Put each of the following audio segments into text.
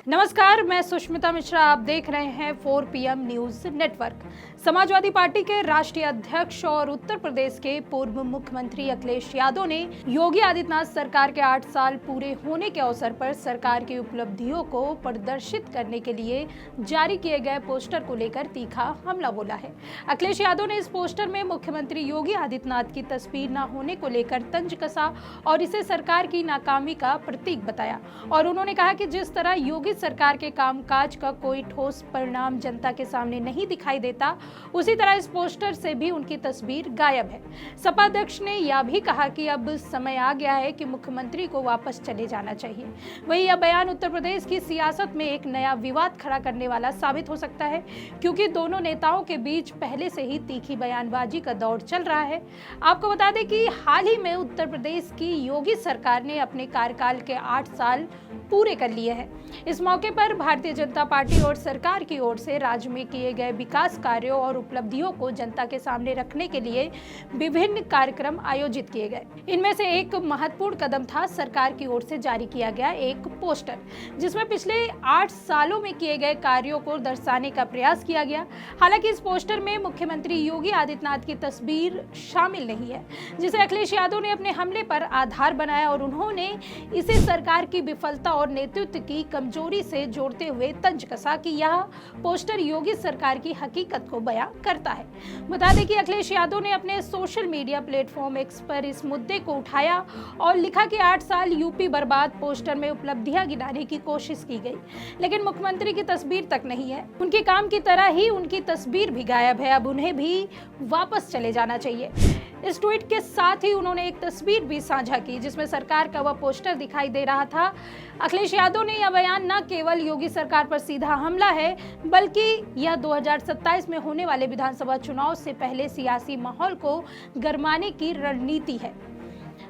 नमस्कार, मैं सुष्मिता मिश्रा। आप देख रहे हैं 4 PM news network. Samajwadi party के राष्ट्रीय अध्यक्ष और उत्तर प्रदेश के पूर्व मुख्यमंत्री अखिलेश यादव ने योगी आदित्यनाथ सरकार के 8 साल पूरे होने के अवसर पर सरकार की उपलब्धियों को प्रदर्शित करने के लिए जारी किए गए पोस्टर को लेकर तीखा हमला बोला है। अखिलेश यादव ने इस पोस्टर में मुख्यमंत्री योगी आदित्यनाथ की तस्वीर न होने को लेकर तंज कसा और इसे सरकार की नाकामी का प्रतीक बताया। और उन्होंने कहा कि जिस तरह योगी सरकार के कामकाज का कोई ठोस परिणाम जनता के सामने नहीं दिखाई देता, उसी तरह इस पोस्टर से भी उनकी तस्वीर गायब है। सपा अध्यक्ष ने यह भी कहा कि अब समय आ गया है कि मुख्यमंत्री को वापस चले जाना चाहिए। वहीं यह बयान उत्तर प्रदेश की सियासत में एक नया विवाद खड़ा करने वाला साबित हो सकता है, क्योंकि दोनों नेताओं के बीच पहले से ही तीखी बयानबाजी का दौर चल रहा है। आपको बता दें कि हाल ही में उत्तर प्रदेश की योगी सरकार ने अपने कार्यकाल के 8 साल पूरे कर लिए हैं। इस मौके पर भारतीय जनता पार्टी और सरकार की ओर से राज्य में किए गए विकास कार्यों और उपलब्धियों को जनता के सामने रखने के लिए विभिन्न कार्यक्रम आयोजित किए गए। इनमें से एक महत्वपूर्ण कदम था सरकार की ओर से जारी किया गया एक पोस्टर, जिसमें पिछले 8 सालों में किए गए कार्यों को दर्शाने का प्रयास किया गया। हालांकि इस पोस्टर में मुख्यमंत्री योगी आदित्यनाथ की तस्वीर शामिल नहीं है, जिसे अखिलेश यादव ने अपने हमले पर आधार बनाया और उन्होंने इसे सरकार की विफलता और नेतृत्व की कमजोरी से जोड़ते हुए तंज कसा कि यह पोस्टर योगी सरकार की हकीकत को बयां करता है। बता दें कि अखिलेश यादव ने अपने सोशल मीडिया प्लेटफॉर्म एक्स पर इस मुद्दे को उठाया और लिखा कि 8 साल यूपी बर्बाद। पोस्टर में उपलब्धियां गिनाने की कोशिश की गई, लेकिन मुख्यमंत्री की तस्वीर तक नहीं है। उनके काम की तरह ही उनकी तस्वीर भी गायब है। अब उन्हें भी वापस चले जाना चाहिए। इस ट्वीट के साथ ही उन्होंने एक तस्वीर भी साझा की, जिसमें सरकार का वह पोस्टर दिखाई दे रहा था। अखिलेश यादव ने यह बयान न केवल योगी सरकार पर सीधा हमला है, बल्कि यह 2027 में होने वाले विधानसभा चुनाव से पहले सियासी माहौल को गरमाने की रणनीति है।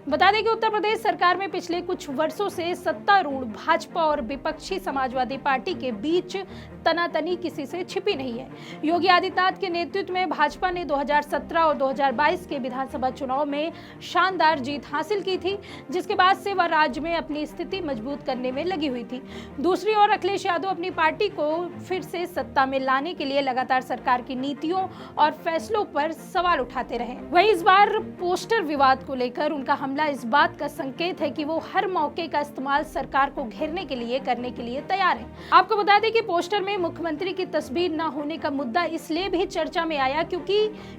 बता दें कि उत्तर प्रदेश सरकार में पिछले कुछ वर्षों से सत्तारूढ़ भाजपा और विपक्षी समाजवादी पार्टी के बीच तनातनी किसी से छिपी नहीं है। योगी आदित्यनाथ के नेतृत्व में भाजपा ने 2017 और 2022 के विधानसभा चुनाव में शानदार जीत हासिल की थी, जिसके बाद से वह राज्य में अपनी स्थिति मजबूत करने में लगी हुई थी। दूसरी ओर अखिलेश यादव अपनी पार्टी को फिर से सत्ता में लाने के लिए लगातार सरकार की नीतियों और फैसलों पर सवाल उठाते रहे। वहीं इस बार पोस्टर विवाद को लेकर उनका हमला इस बात का संकेत है कि वो हर मौके का इस्तेमाल सरकार को घेरने के लिए करने के लिए तैयार है। आपको बता दें कि पोस्टर में मुख्यमंत्री की तस्वीर न होने का मुद्दा इसलिए भी चर्चा में आया क्योंकि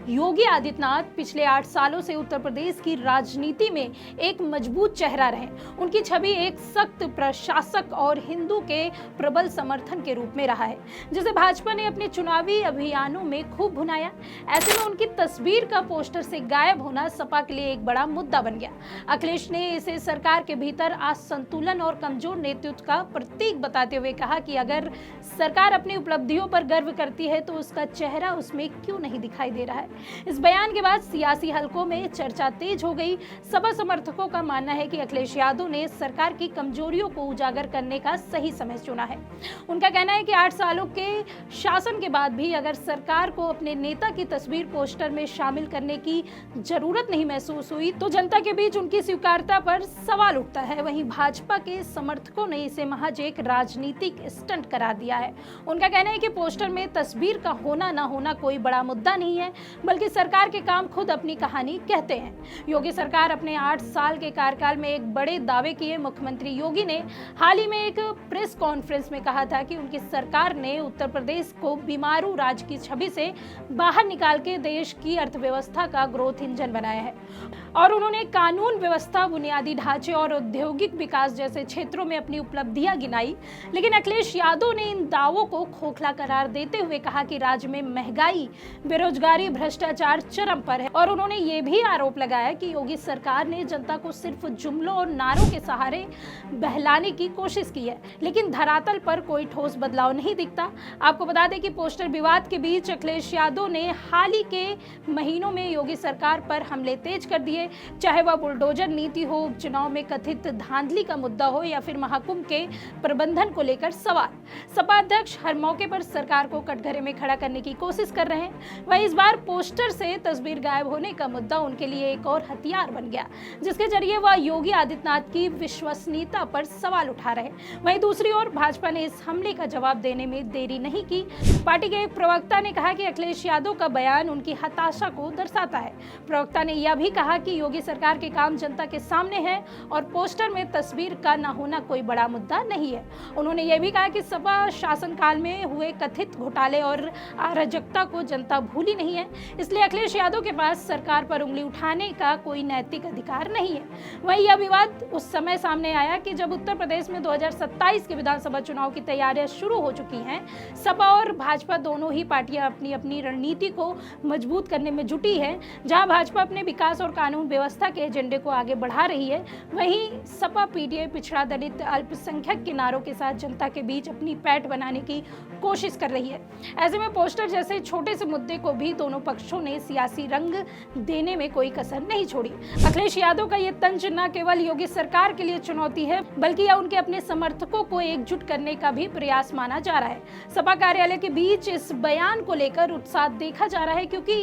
योगी आदित्यनाथ पिछले 8 सालों से उत्तर प्रदेश की राजनीति में एक मजबूत चेहरा रहे। उनकी छवि एक सख्त प्रशासक और हिंदू के प्रबल समर्थन के रूप में रहा है, जिसे भाजपा ने अपने चुनावी अभियानों में खूब भुनाया। ऐसे में उनकी तस्वीर का पोस्टर से गायब होना सपा के लिए एक बड़ा मुद्दा बन गया। अखिलेश ने इसे सरकार के भीतर असंतुलन और कमजोर नेतृत्व का प्रतीक बताते हुए कहा कि अगर सरकार अपनी उपलब्धियों पर गर्व करती है तो उसका चेहरा उसमें क्यों नहीं दिखाई दे रहा है। इस बयान के बाद सियासी हलकों में चर्चा तेज हो गई। सपा समर्थकों का मानना है कि अखिलेश यादव ने सरकार की कमजोरियों को उजागर करने का सही समय चुना है। उनका कहना है कि 8 सालों के शासन के बाद भी अगर सरकार को अपने नेता की तस्वीर पोस्टर में शामिल करने की जरूरत नहीं महसूस हुई तो जनता के बीच उनकी स्वीकार्यता पर सवाल उठता है। वहीं भाजपा के समर्थकों ने इसे महज एक राजनीतिक स्टंट करार दिया है। उनका कहना है कि पोस्टर में तस्वीर का होना ना होना कोई बड़ा मुद्दा नहीं है, बल्कि सरकार के काम खुद अपनी कहानी कहते हैं। योगी सरकार अपने 8 साल के कार्यकाल में एक बड़े दावे किए। मुख्यमंत्री योगी ने हाल ही में एक प्रेस कॉन्फ्रेंस में कहा था कि उनकी सरकार ने उत्तर प्रदेश को बीमारू राज्य की छवि से बाहर निकाल के देश की अर्थव्यवस्था का ग्रोथ इंजन बनाया है। और उन्होंने कानून व्यवस्था, बुनियादी ढांचे और औद्योगिक विकास जैसे क्षेत्रों में अपनी उपलब्धियां गिनाई। लेकिन अखिलेश यादव ने इन दावों को खोखला करार देते हुए कहा कि राज्य में महंगाई, बेरोजगारी, भ्रष्टाचार चरम पर है। और उन्होंने ये भी आरोप लगाया कि योगी सरकार ने जनता को सिर्फ जुमलों और नारों के सहारे बहलाने की कोशिश की है, लेकिन धरातल पर कोई ठोस बदलाव नहीं दिखता। आपको बता दें कि पोस्टर विवाद के बीच अखिलेश यादव ने हाल ही के महीनों में योगी सरकार पर हमले तेज कर दिए। लिए, चाहे वह बुलडोजर नीति हो, उपचुनाव में कथित धांधली का मुद्दा हो या फिर महाकुंभ के प्रबंधन को लेकर सवाल। सपा अध्यक्ष हर मौके पर सरकार को कटघरे में खड़ा करने की कोशिश कर रहे हैं। वहीं इस बार पोस्टर से तस्वीर गायब होने का मुद्दा उनके लिए एक और हथियार बन गया, जिसके जरिए वह योगी आदित्यनाथ की विश्वसनीयता पर सवाल उठा रहे। वहीं दूसरी ओर भाजपा ने इस हमले का जवाब देने में देरी नहीं की। पार्टी के एक प्रवक्ता ने कहा कि अखिलेश यादव का बयान उनकी हताशा को दर्शाता है। प्रवक्ता ने यह भी कहा कि योगी सरकार के काम जनता के सामने है और पोस्टर में तस्वीर का न होना कोई बड़ा मुद्दा नहीं है। उन्होंने यह भी कहा कि सपा शासनकाल में हुए कथित घोटाले और अराजकता को जनता भूली नहीं है, इसलिए अखिलेश यादव के पास सरकार पर उंगली उठाने का कोई नैतिक अधिकार नहीं है। वहीं यह विवाद उस समय सामने आया कि जब उत्तर प्रदेश में 2027 के विधानसभा चुनाव की तैयारियां शुरू हो चुकी हैं। सपा और भाजपा दोनों ही पार्टियां अपनी अपनी रणनीति को मजबूत करने में जुटी है। जहां भाजपा अपने विकास और कानून व्यवस्था के एजेंडे को आगे बढ़ा रही है, वहीं सपा पीटीआई पिछड़ा, दलित, अल्पसंख्यक के नारों के साथ जनता के बीच अपनी पैठ बनाने की कोशिश कर रही है। ऐसे में पोस्टर जैसे छोटे से मुद्दे को भी दोनों पक्षों ने सियासी रंग देने में कोई कसर नहीं छोड़ी। अखिलेश यादव का ये तंज न केवल योगी सरकार के लिए चुनौती है, बल्कि यह उनके अपने समर्थकों को एकजुट करने का भी प्रयास माना जा रहा है। सपा कार्यालय के बीच इस बयान को लेकर उत्साह देखा जा रहा है, क्योंकि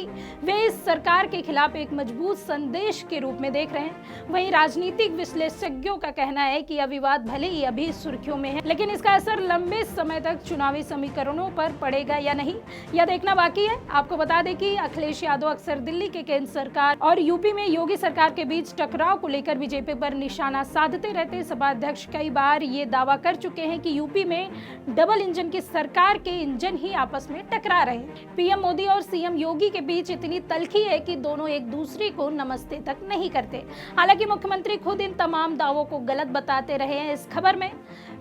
वे इस सरकार के खिलाफ एक मजबूत संदेश के रूप में देख रहे हैं। वहीं राजनीतिक विश्लेषज्ञों का कहना है कि यह विवाद भले ही अभी सुर्खियों में है, लेकिन इसका असर लंबे समय तक चुनावी समीकरणों पर पड़ेगा या नहीं, यह देखना बाकी है। आपको बता दें कि अखिलेश यादव अक्सर दिल्ली के केंद्र सरकार और यूपी में योगी सरकार के बीच टकराव को लेकर बीजेपी पर निशाना साधते रहते। सपा अध्यक्ष कई बार ये दावा कर चुके हैं कि यूपी में डबल इंजन की सरकार के इंजन ही आपस में टकरा रहे हैं। पीएम मोदी और सीएम योगी के बीच इतनी तल्खी है कि दोनों एक दूसरे को नमस्ते तक नहीं करते। हालांकि मुख्यमंत्री खुद इन तमाम दावों को गलत बताते रहे हैं इस खबर में।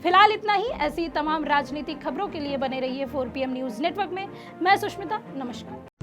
फिलहाल इतना ही। ऐसी तमाम राजनीतिक खबरों के लिए बने रहिए 4PM न्यूज नेटवर्क में। मैं सुष्मिता, नमस्कार।